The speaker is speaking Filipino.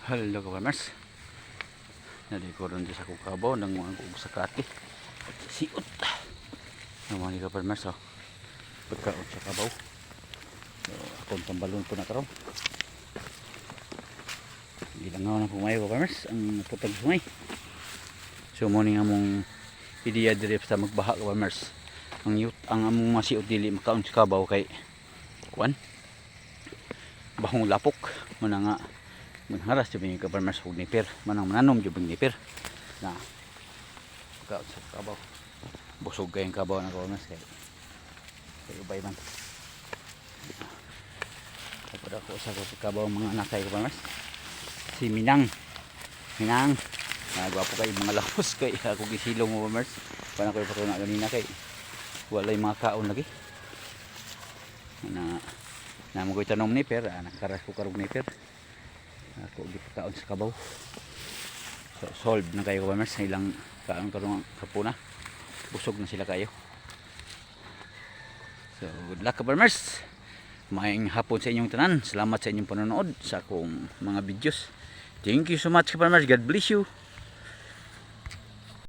Hello ka-farmers. Naliko rin sa kukabaw ng mga sakati. Siot. Naman ni ka-farmers oh. Pagkaon sa kabaw. So, akong tambalon po na karon. Ilangaw na pumayo ka-farmers. Ang putag sungay. So morning among ideya direct sa magbaha ka-farmers. Ang among masiot dili makaon sa kabaw kay kuan. Bahong lapok. Muna nga manharas jud yung ka-farmers ug nipir manang mananom jud yung nipir na pagkaon sa kabaw busog kayong kabaw na ka-farmers kay ubay man kapag ako sa kabaw mga anak kay ka-farmers si Minang gwapo kay mga lapos kay ako gisilong mo ka-farmers paano ko ipatuna ganina kay walay mga kaon lagi na mo ko'y tanom nipir nakaras ko karong nipir ako gipakaon sa kabaw. So solve na kayo ka-farmers sa ilang kaon karong hapuna. Busog na sila kayo. So good luck ka-farmers. Maayong hapon sa inyong tanan. Salamat sa inyong panonood sa akong mga videos. Thank you so much ka-farmers. God bless you.